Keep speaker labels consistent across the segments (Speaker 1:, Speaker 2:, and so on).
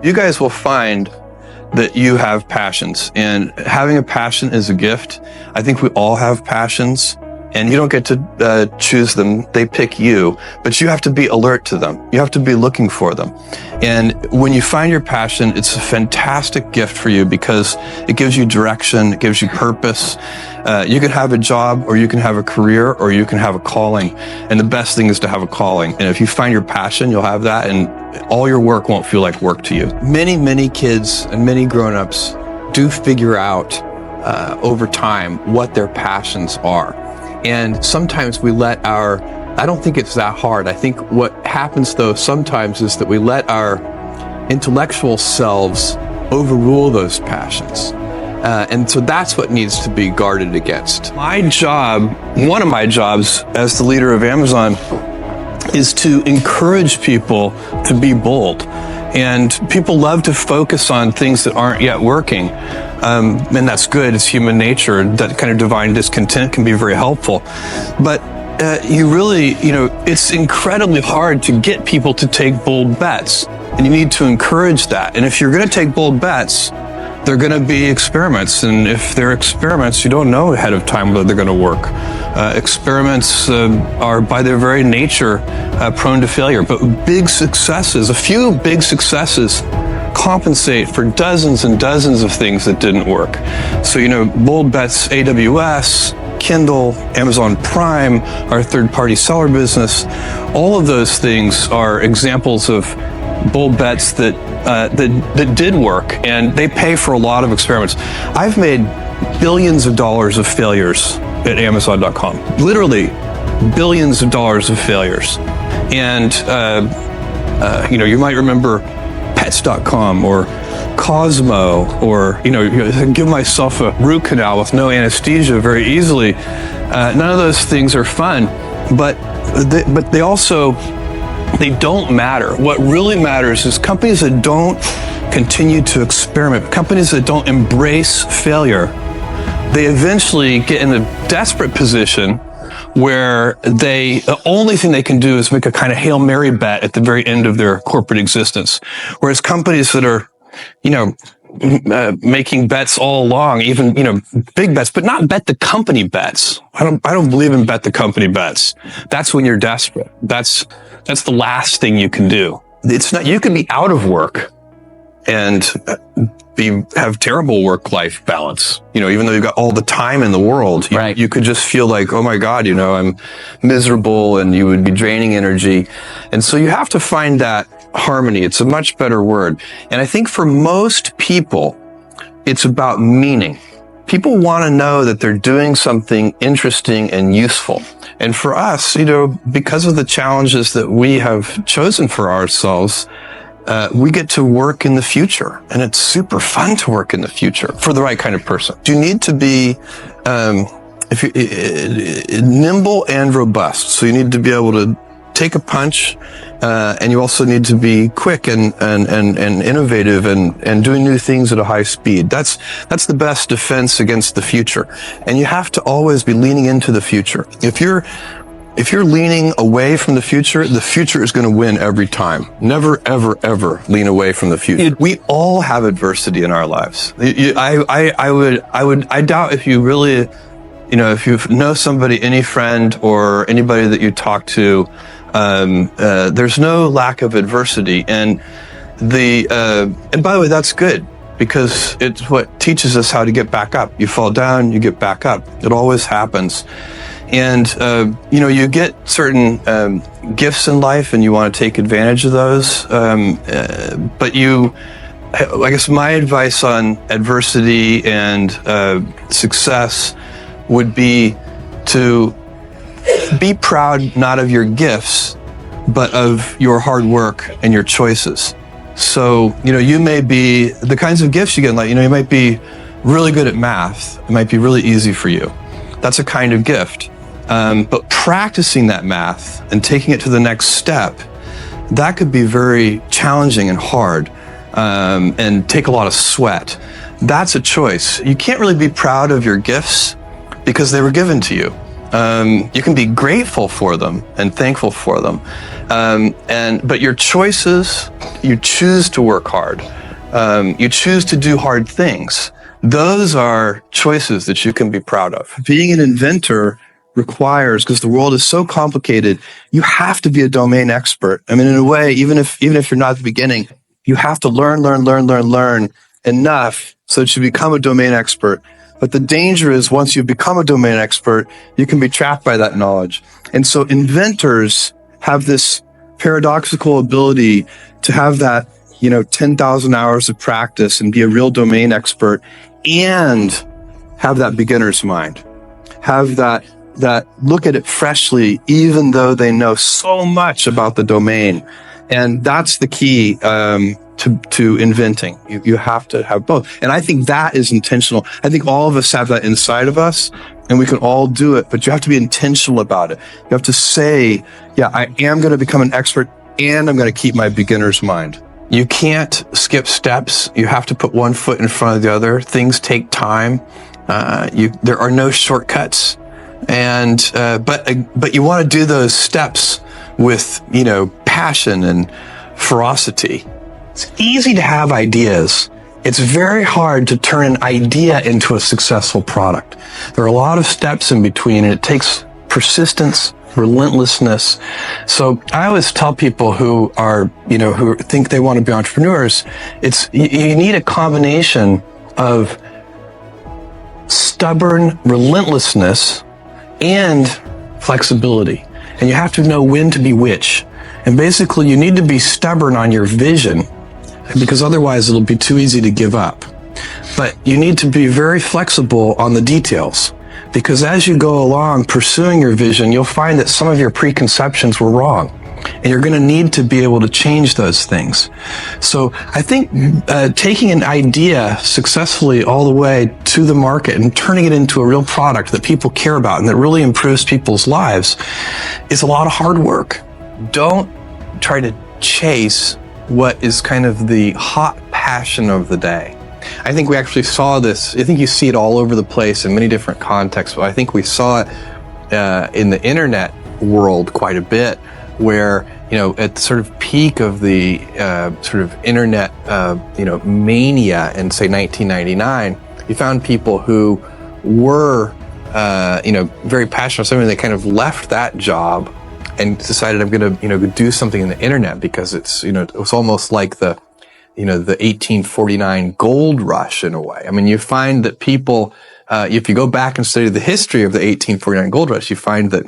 Speaker 1: You guys will find that you have passions, and having a passion is a gift. I think we all have passions, and you don't get to choose them. They pick you, but you have to be alert to them. You have to be looking for them. And when you find your passion, it's a fantastic gift for you because it gives you direction, it gives you purpose. You can have a job, or you can have a career, or you can have a calling. And the best thing is to have a calling. And if you find your passion, you'll have that, and all your work won't feel like work to you. Many kids and many grown-ups do figure out over time what their passions are. And sometimes we let I don't think it's that hard. I think what happens though sometimes is that we let our intellectual selves overrule those passions. And so that's what needs to be guarded against. One of my jobs as the leader of Amazon is to encourage people to be bold. And people love to focus on things that aren't yet working. And that's good. It's human nature. That kind of divine discontent can be very helpful. But it's incredibly hard to get people to take bold bets. And you need to encourage that. And if you're going to take bold bets, they're going to be experiments. And if they're experiments, you don't know ahead of time whether they're going to work. Experiments are by their very nature prone to failure. But a few big successes compensate for dozens and dozens of things that didn't work. So, bold bets, AWS, Kindle, Amazon Prime, our third-party seller business, all of those things are examples of bold bets that did work, and they pay for a lot of experiments. I've made billions of dollars of failures at Amazon.com. Literally billions of dollars of failures. And you might remember Pets.com or Cosmo, or give myself a root canal with no anesthesia very easily. None of those things are fun, but they don't matter. What really matters is companies that don't continue to experiment, companies that don't embrace failure. They eventually get in a desperate position where the only thing they can do is make a kind of Hail Mary bet at the very end of their corporate existence. Whereas companies that are, making bets all along, even, big bets, but not bet the company bets. I don't believe in bet the company bets. That's when you're desperate. That's the last thing you can do. You can be out of work and have terrible work-life balance. Even though you've got all the time in the world,
Speaker 2: right.
Speaker 1: You could just feel like, oh my God, I'm miserable, and you would be draining energy. And so you have to find that harmony. It's a much better word. And I think for most people, it's about meaning. People want to know that they're doing something interesting and useful. And for us, because of the challenges that we have chosen for ourselves, we get to work in the future, and it's super fun to work in the future for the right kind of person. You need to be nimble and robust. So you need to be able to take a punch, and you also need to be quick and innovative and doing new things at a high speed. That's the best defense against the future. And you have to always be leaning into the future. If you're leaning away from the future is going to win every time. Never, ever, ever lean away from the future. We all have adversity in our lives. I doubt if you really, if you know somebody, any friend or anybody that you talk to, there's no lack of adversity. And by the way, that's good, because it's what teaches us how to get back up. You fall down, you get back up. It always happens. And, you get certain gifts in life, and you want to take advantage of those. But I guess my advice on adversity and success would be to be proud not of your gifts, but of your hard work and your choices. So, you may be, the kinds of gifts you get in life, you might be really good at math. It might be really easy for you. That's a kind of gift. But practicing that math and taking it to the next step, that could be very challenging and hard, and take a lot of sweat. That's a choice. You can't really be proud of your gifts because they were given to you. You can be grateful for them and thankful for them, But your choices, you choose to work hard. You choose to do hard things. Those are choices that you can be proud of. Being an inventor requires, because the world is so complicated, you have to be a domain expert. I mean, in a way, even if you're not at the beginning, you have to learn enough so that you become a domain expert. But the danger is once you become a domain expert, you can be trapped by that knowledge. And so inventors have this paradoxical ability to have that, 10,000 hours of practice and be a real domain expert and have that beginner's mind. Have that look at it freshly, even though they know so much about the domain. And that's the key to inventing. You have to have both. And I think that is intentional. I think all of us have that inside of us and we can all do it, but you have to be intentional about it. You have to say, yeah, I am going to become an expert and I'm going to keep my beginner's mind. You can't skip steps. You have to put one foot in front of the other. Things take time. There are no shortcuts. And, but you want to do those steps with, passion and ferocity. It's easy to have ideas. It's very hard to turn an idea into a successful product. There are a lot of steps in between and it takes persistence, relentlessness. So I always tell people who are, who think they want to be entrepreneurs, you need a combination of stubborn relentlessness and flexibility. And you have to know when to be which. And basically you need to be stubborn on your vision because otherwise it'll be too easy to give up. But you need to be very flexible on the details because as you go along pursuing your vision, you'll find that some of your preconceptions were wrong. And you're going to need to be able to change those things. So I think taking an idea successfully all the way to the market and turning it into a real product that people care about and that really improves people's lives is a lot of hard work. Don't try to chase what is kind of the hot passion of the day. I think we actually saw this. I think you see it all over the place in many different contexts, but I think we saw it in the internet world quite a bit, where, at the sort of peak of the sort of internet, mania in, say, 1999, you found people who were, very passionate about something. They kind of left that job and decided, I'm going to, do something in the internet because it's, it was almost like the 1849 gold rush in a way. I mean, you find that people, if you go back and study the history of the 1849 gold rush, you find that,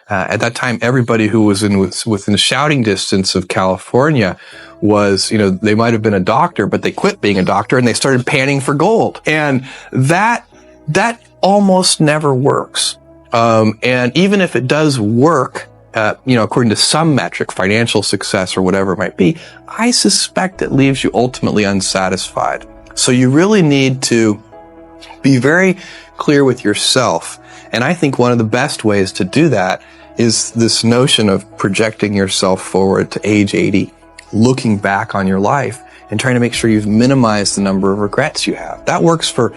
Speaker 1: at that time, everybody who was within shouting distance of California was, they might have been a doctor, but they quit being a doctor and they started panning for gold. And that almost never works. And even if it does work, according to some metric, financial success or whatever it might be, I suspect it leaves you ultimately unsatisfied. So you really need to be very clear with yourself. And I think one of the best ways to do that is this notion of projecting yourself forward to age 80, looking back on your life and trying to make sure you've minimized the number of regrets you have. That works for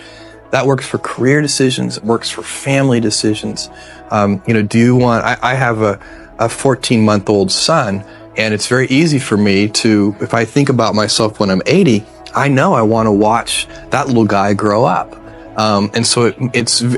Speaker 1: career decisions. It works for family decisions. Do you want, I have a 14-month-old son, and it's very easy for me to, if I think about myself when I'm 80, I know I want to watch that little guy grow up. And so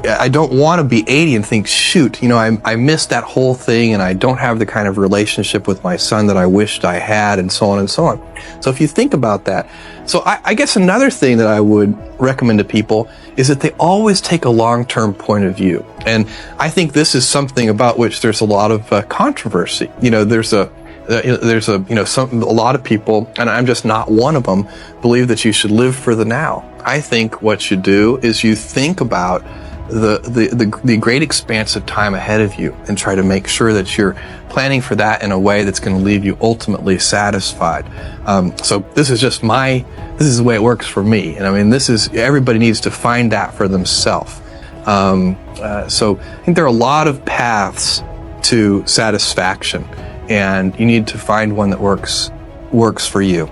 Speaker 1: I don't want to be 80 and think, shoot, I missed that whole thing and I don't have the kind of relationship with my son that I wished I had, and so on and so on. So if you think about that, so I guess another thing that I would recommend to people is that they always take a long-term point of view. And I think this is something about which there's a lot of controversy. There's a lot of people, and I'm just not one of them, believe that you should live for the now. I think what you do is you think about the great expanse of time ahead of you and try to make sure that you're planning for that in a way that's going to leave you ultimately satisfied. So this is the way it works for me. And I mean, everybody needs to find that for themselves. So I think there are a lot of paths to satisfaction, and you need to find one that works for you.